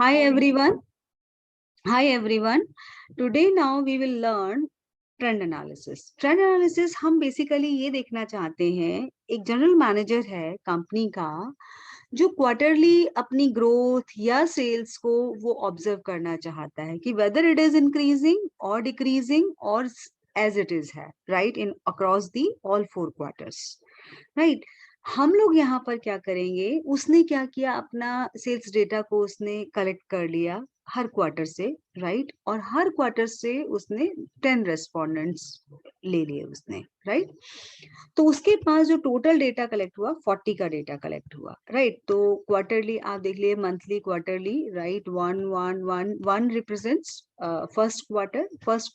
Hi everyone. Hi everyone. Today now we will learn trend analysis. Trend analysis हम basically ये देखना चाहते हैं, एक जनरल मैनेजर है कंपनी का जो क्वार्टरली अपनी ग्रोथ या सेल्स को वो ऑब्जर्व करना चाहता है कि वेदर इट इज इंक्रीजिंग और डिक्रीजिंग और एज इट इज है, right, in across the all 4 quarters, right. हम लोग यहाँ पर क्या करेंगे, उसने क्या किया, अपना सेल्स डेटा को उसने कलेक्ट कर लिया हर क्वार्टर से, राइट, और हर क्वार्टर से उसने 10 रेस्पोंडेंट्स ले लिए उसने, राइट। तो उसके पास जो टोटल डेटा कलेक्ट हुआ 40 का डेटा कलेक्ट हुआ, राइट। तो क्वार्टरली आप देख लिए, monthly, quarterly, right, 1 represents first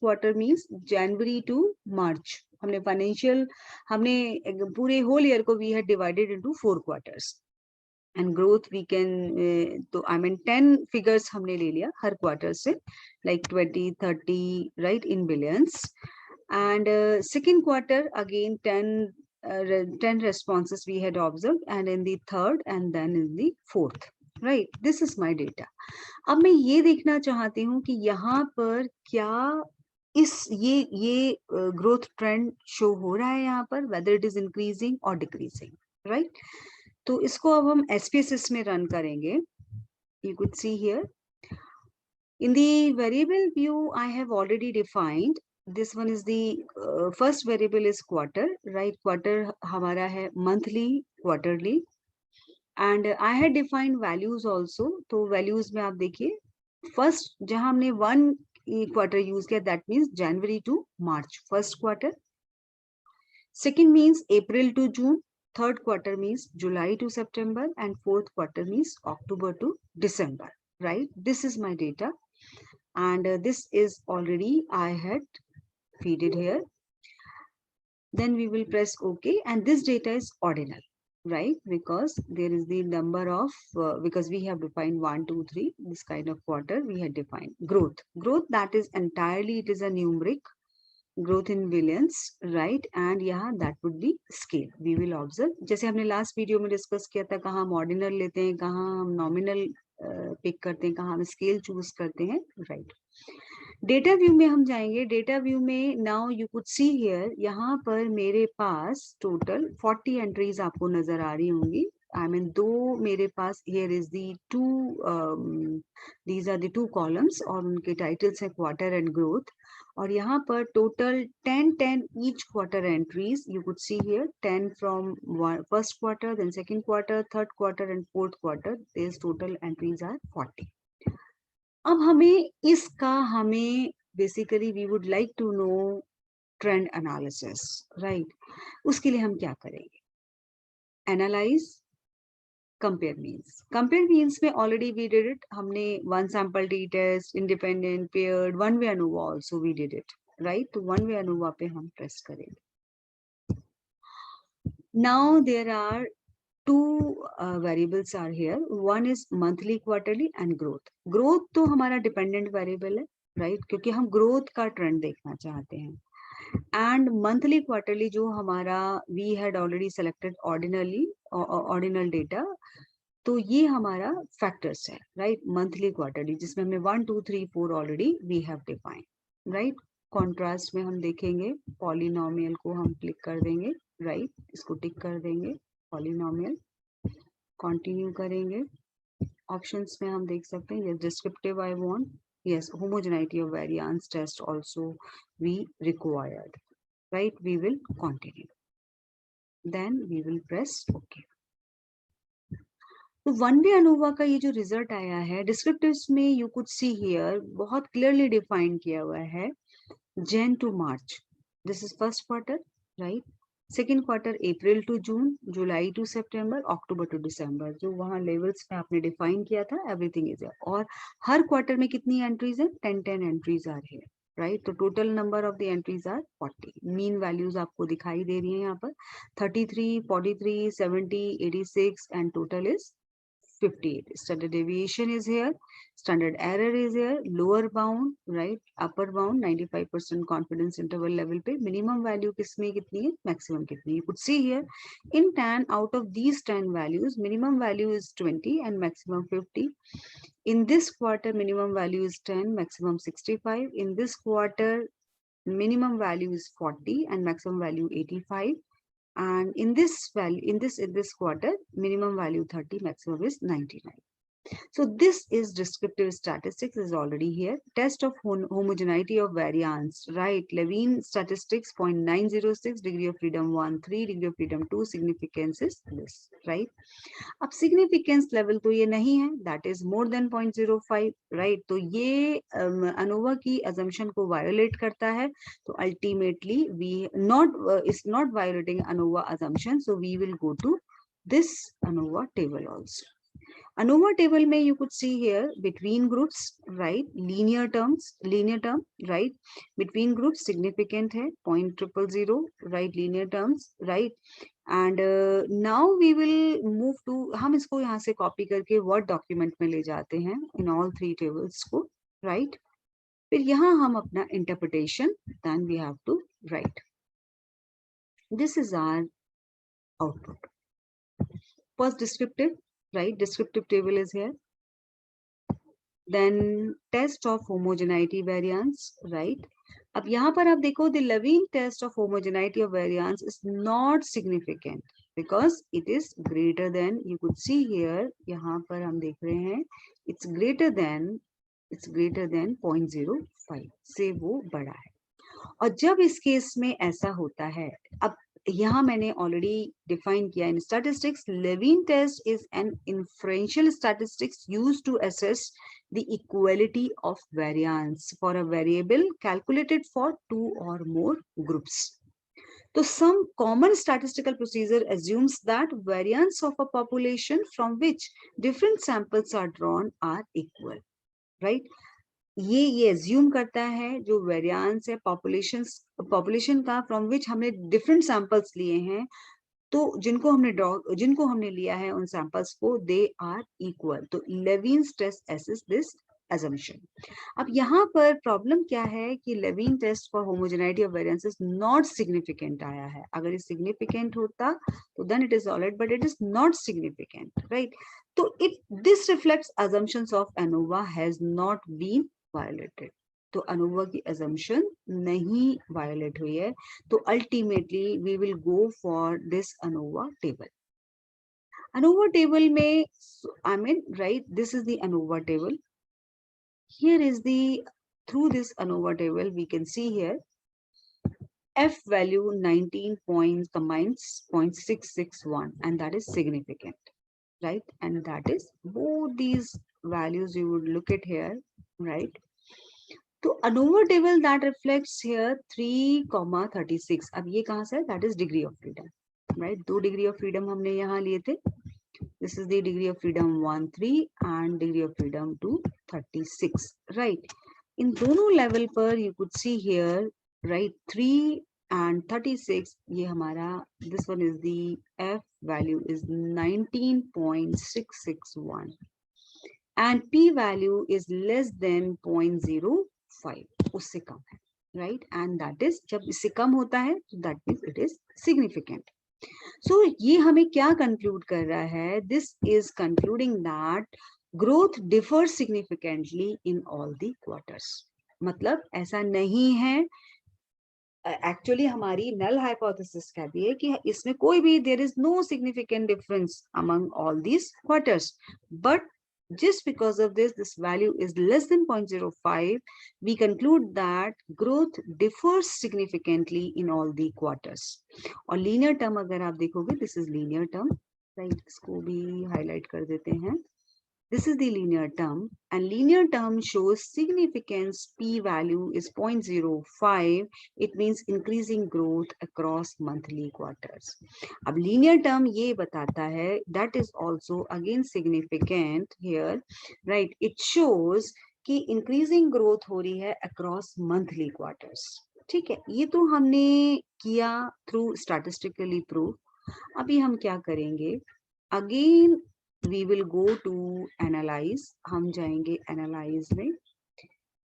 quarter means जनवरी टू मार्च। हमने फाइनेंशियल, हमने पूरे होल ईयर को we had divided into 4 quarters and growth we can, तो आई मीन 10 फिगर्स हमने ले लिया हर क्वार्टर से, like 20 30, right, in billions. And second quarter again 10 responses we had observed, and in the third and then in the fourth, right, this is my data. अब मैं ये देखना चाहती हूँ कि यहाँ पर क्या ये ग्रोथ ट्रेंड शो हो रहा है यहाँ पर, वेदर इट इज इंक्रीजिंग और डिक्रीजिंग, राइट। तो इसको अब हम SPSS में रन करेंगे। You could see here in the variable view I have already defined, this one is the first variable is quarter, right, quarter हमारा है monthly, quarterly, and I had defined values also। तो values में आप देखिए, first जहां हमने 1 quarter use किया, that means January to March, first quarter. Second means April to June, third quarter means July to September, and fourth quarter means October to December, right. This is my data and this is already I had feed it here. Then we will press OK, and this data is ordinal, right, because there is the number of because we have defined 1 2 3 this kind of quarter we had defined growth that is entirely, it is a numeric growth in billions, right, and yeah, that would be scale we will observe। जैसे हमने last video में discuss किया था, कहाँ हम ordinal लेते हैं, कहाँ हम नॉमिनल पिक करते हैं, कहाँ हम स्केल चूज करते हैं, राइट। डेटा व्यू में हम जाएंगे। डेटा व्यू में now you could see here, यहाँ पर मेरे पास टोटल 40 एंट्रीज आपको नजर आ रही होंगी। आई मीन दो मेरे पास, here is the two, these are the 2 columns और उनके टाइटल्स है क्वार्टर एंड ग्रोथ। और यहाँ पर total 10 each quarter entries you could see here, 10 from first quarter, then second quarter, third quarter and fourth quarter, this total entries are 40। अब हमें basically we would like to know trend analysis, right. उसके लिए हम क्या करेंगे, analyse, compare means में already we did it, हमने one sample t test, independent, paired, one way ANOVA also we did it, right. तो वन वे अनोवा पे हम प्रेस करेंगे। Now there are two variables are here, one is monthly, quarterly and growth तो हमारा dependent variable है, right, क्योंकि हम growth का ट्रेंड देखना चाहते हैं। एंड मंथली, क्वार्टरली जो हमारा we had already selected ordinal data, तो ये हमारा फैक्टर्स है, राइट, मंथली, क्वार्टरली, जिसमें हमने 1 2 3 4 already we have defined, right. Contrast में हम देखेंगे, पॉलिनोमियल को हम क्लिक कर देंगे, राइट, इसको टिक कर देंगे, पॉलिनोमियल, कंटिन्यू करेंगे। ऑप्शंस में हम देख सकते हैं, yes, descriptive I want, yes, homogeneity of variance test also we required, right, we will continue, then we will press okay. तो वन वे अनोवा का ये जो रिजल्ट आया है, डिस्क्रिप्टिव्स में यू कुड सी हियर बहुत क्लियरली डिफाइन किया हुआ है, Jan to March, this is first quarter, right. Second quarter April to June, July to September, October to December, जो वहां लेवल्स में आपने डिफाइन किया था, एवरीथिंग इज है। और हर क्वार्टर में कितनी एंट्रीज है, 10 एंट्रीज आर हियर, राइट। तो total number of the entries are 40। Mean values आपको दिखाई दे रही है यहाँ पर, 33, 43, 70, 86 and total is 58. Standard deviation is here, standard error is here, lower bound, right, upper bound 95% confidence interval level पे minimum value किसमें कितनी है, maximum कितनी है. You could see here in tan, out of these 10 values, minimum value is 20 and maximum 50. In this quarter, minimum value is 10, maximum 65. In this quarter, minimum value is 40 and maximum value 85. And in this value, in this quarter, minimum value 30, maximum is 99. So this is descriptive statistics is already here. Test of homogeneity of variance, right? Levine statistics 0.906, degree of freedom 1, 3, degree of freedom 2, significance is this, right? अब significance level तो ये नहीं है, that is more than 0.05, right? तो ये ANOVA की assumption को violate करता है, तो ultimately we is not violating ANOVA assumption, so we will go to this ANOVA table also. ANOVA table में you could see here between groups, right? Linear term, right? Between groups significant है 0.000, right? Linear terms, right? And now we will move to, हम इसको यहाँ से copy करके Word document में ले जाते हैं in all three tables को, right? फिर यहाँ हम अपना interpretation then we have to write. This is our output. First descriptive, right? Descriptive table is here. Then test of homogeneity variance, right? अब यहाँ पर आप देखो the Levine test of homogeneity of variance is not significant because it is greater than, you could see here, यहाँ पर हम देख रहे हैं it's greater than 0.05 से वो बड़ा है. और जब इस केस में ऐसा होता है, अब यहाँ मैंने already define किया in statistics, Levine test is an inferential statistics used to assess the equality of variance for a variable calculated for two or more groups. So some common statistical procedure assumes that variance of a population from which different samples are drawn are equal, right? ये assume करता है जो variance है population का from which हमने different samples लिए हैं, तो जिनको हमने लिया है उन samples को they are equal. तो Levine's test assesses this assumption. अब यहाँ पर problem क्या है कि Levine test for homogeneity of variance is not significant आया है. अगर ये significant होता तो then it is alright, but it is not significant, right? तो this reflects assumptions of ANOVA has not been violated. तो ANOVA की assumption नहीं violate हुई है. तो ultimately we will go for this ANOVA table. ANOVA table में, right, this is the ANOVA table. Here is through this ANOVA table, we can see here, F value 19 points combines 0.661 and that is significant, right? And that is both these values you would look at here, right? तो ANOVA table that reflects here 3,36. अब ये कहाँ से है? That is degree of freedom, right? 2 degree of freedom हमने यहाँ लिए थे. This is the degree of freedom 1, 3 and degree of freedom 2, 36, right? In दोनों level पर you could see here, right? 3 and 36. ये हमारा, this one is the F value is 19.661 and P value is less than 0.05. उससे कम है, right? And that is, जब इससे कम होता है, that means it is significant. So ये हमें क्या conclude कर रहा है? This is concluding that growth differs significantly in all the quarters. मतलब ऐसा नहीं है, actually हमारी null hypothesis कहती है कि इसमें कोई भी there is no significant difference among all these quarters, but just because of this value is less than 0.05, we conclude that growth differs significantly in all the quarters. और linear term अगर आप देखोगे, this is linear term, right? इसको भी highlight कर देते हैं. This is the linear term, and linear term shows significance P value is 0.05. It means increasing growth across monthly quarters. अब linear term ये बताता है, that is also again significant here, right? It shows कि increasing growth हो रही है across monthly quarters. ठीक है, ये तो हमने किया through statistically proof. अभी हम क्या करेंगे? Again we will go to analyze. हम जाएंगे analyze में,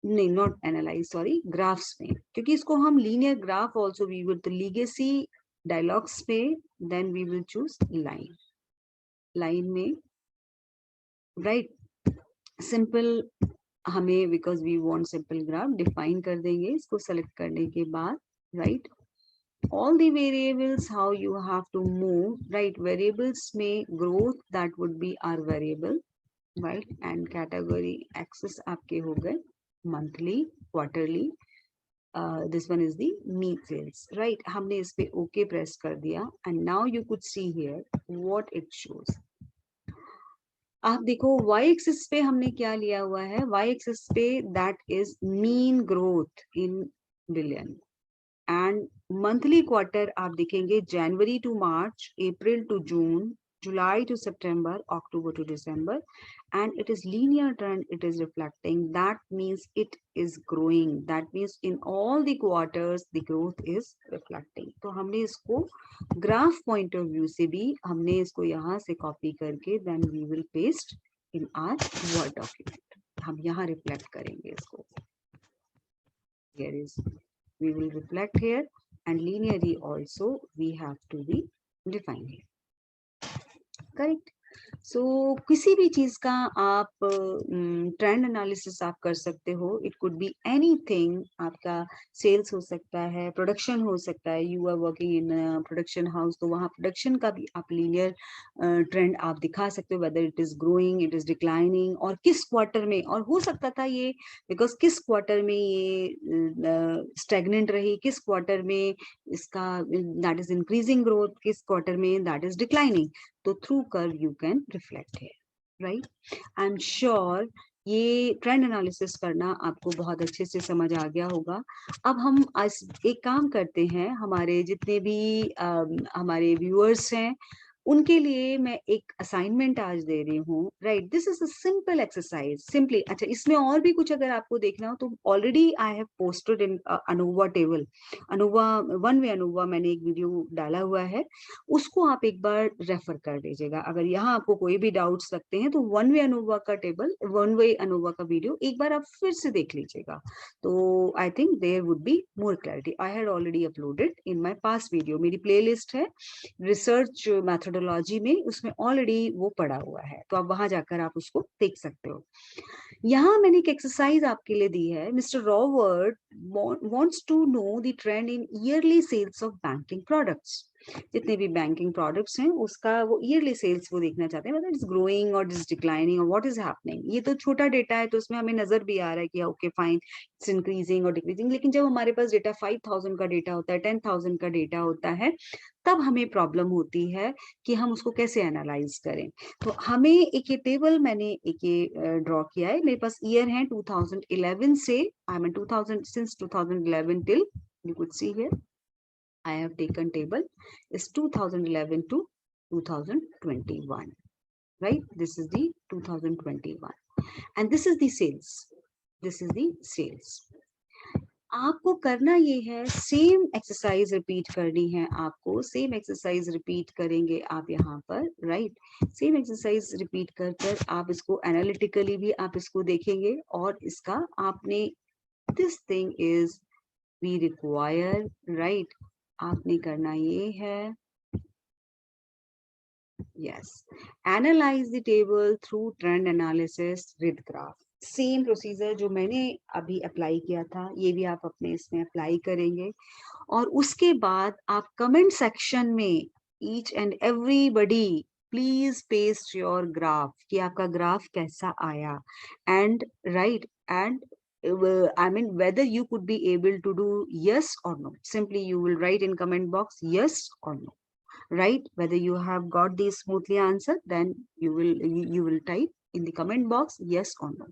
नहीं not analyze, sorry, graphs में, क्योंकि इसको हम linear graph also we will, तो legacy dialogues पे, then we will choose line में, right, simple हमें, because we want simple graph, define कर देंगे इसको select करने के बाद, right, all the variables how you have to move, right, variables में growth that would be our variable, right, and category axis आपके हो गए monthly, quarterly, this one is the meat sales, right, हमने इस पे OK press कर दिया, and now you could see here what it shows. आप देखो y एक्सिस पे हमने क्या लिया हुआ है, y एक्सिस पे that is mean growth in billion, and monthly quarter आप देखेंगे January to March, April to June, July to September, October to December, and it is linear trend, it is reflecting, that means it is growing, that means in all the quarters the growth is reflecting. तो हमने इसको graph point of view से भी हमने इसको यहाँ से copy करके then we will paste in our Word document. हम यहाँ reflect करेंगे इसको. Here is, we will reflect here, and linearly also we have to be defined here. Correct. So किसी भी चीज का आप ट्रेंड एनालिसिस आप कर सकते हो. It could be anything. आपका सेल्स हो सकता है, प्रोडक्शन हो सकता है. You are working in production house, तो वहाँ प्रोडक्शन का भी आप लीनियर ट्रेंड आप दिखा सकते हो, whether it is growing, it is declining, और किस क्वार्टर में. और हो सकता था ये बिकॉज किस क्वार्टर में ये स्टेगनेंट रही, किस क्वार्टर में इसका दैट इज इंक्रीजिंग ग्रोथ, किस क्वार्टर में दैट इज डिक्लाइनिंग. तो through curve you can reflect है, राइट. आई एम श्योर ये ट्रेंड एनालिसिस करना आपको बहुत अच्छे से समझ आ गया होगा. अब हम आज एक काम करते हैं, हमारे जितने भी हमारे व्यूअर्स हैं उनके लिए मैं एक असाइनमेंट आज दे रही हूँ. Right, this is a simple exercise. Simply, अच्छा इसमें और भी कुछ अगर आपको देखना हो तो already I have posted in ANOVA table, ANOVA one way ANOVA, मैंने एक वीडियो डाला हुआ है, उसको आप एक बार रेफर कर लीजिएगा. अगर यहाँ आपको कोई भी डाउट्स लगते हैं तो वन वे अनोवा का टेबल, वन वे अनोवा का वीडियो एक बार आप फिर से देख लीजिएगा. तो I think there would be more clarity. I had already uploaded in my past video. मेरी प्लेलिस्ट है रिसर्च मेथोडोलॉजी में, उसमें ऑलरेडी वो पड़ा हुआ है, तो आप वहां जाकर आप उसको देख सकते हो. यहाँ मैंने एक एक्सरसाइज आपके लिए दी है. Mister Robert wants to know the trend in yearly sales of banking products. जितने भी बैंकिंग प्रोडक्ट्स हैं उसका वो ईयरली सेल्स वो देखना चाहते हैं, मतलब इट्स ग्रोइंग और इट्स डिक्लाइनिंग और व्हाट इज हैपनिंग. ये तो छोटा डेटा है तो उसमें हमें नजर भी आ रहा है कि ओके फाइन इट्स इंक्रीजिंग और डिक्रीजिंग. लेकिन जब हमारे पास डेटा 5000 का डेटा होता है, 10,000 का डेटा होता है, तब हमें प्रॉब्लम होती है कि हम उसको कैसे एनालाइज करें. तो हमें एक ये टेबल मैंने एक ये ड्रॉ किया है. मेरे पास ईयर है 2011 से, I mean 2000 since 2011 till, you could see here I have taken table is 2011 to 2021, right? This is the 2021 and this is the sales. This is the sales. आपको करना ये है, सेम एक्सरसाइज रिपीट करनी है आपको. Same exercise repeat करेंगे आप यहाँ पर, राइट. सेम एक्सरसाइज रिपीट कर कर आप इसको एनालिटिकली भी आप इसको देखेंगे और इसका आपने this thing is we require, right. आपने करना ये है, yes, analyse the table through trend analysis with graph. Same procedure जो मैंने अभी अप्लाई किया था ये भी आप अपने इसमें अप्लाई करेंगे. और उसके बाद आप कमेंट सेक्शन में each and everybody please paste your graph कि आपका ग्राफ कैसा आया. And right, and I mean whether you could be able to do yes or no. Simply you will write in comment box yes or no, right. Whether you have got the smoothly answer, then you will type in the comment box, yes or no.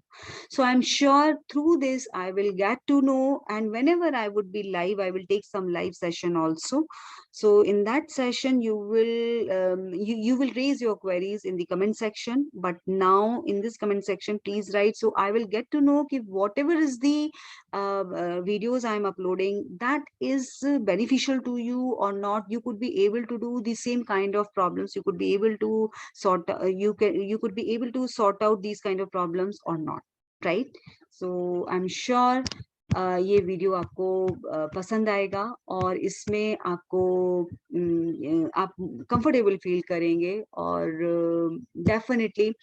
So I'm sure through this I will get to know, and whenever I would be live, I will take some live session also. So in that session, you will raise your queries in the comment section. But now in this comment section, please write, so I will get to know if whatever is the videos I'm uploading, that is beneficial to you or not. You could be able to do the same kind of problems. You could be able to you could be able to sort out these kind of problems or not, right? So I'm sure ये video आपको पसंद आएगा और इसमें आपको आप comfortable feel करेंगे और definitely.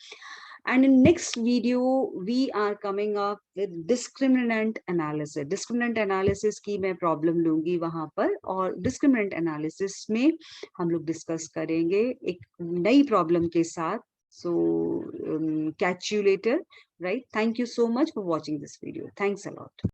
And in next video, we are coming up with discriminant analysis. Discriminant analysis की मैं problem लूंगी वहां पर, और discriminant analysis में हम लोग discuss करेंगे एक नई problem के साथ. So catch you later, right? Thank you so much for watching this video. Thanks a lot.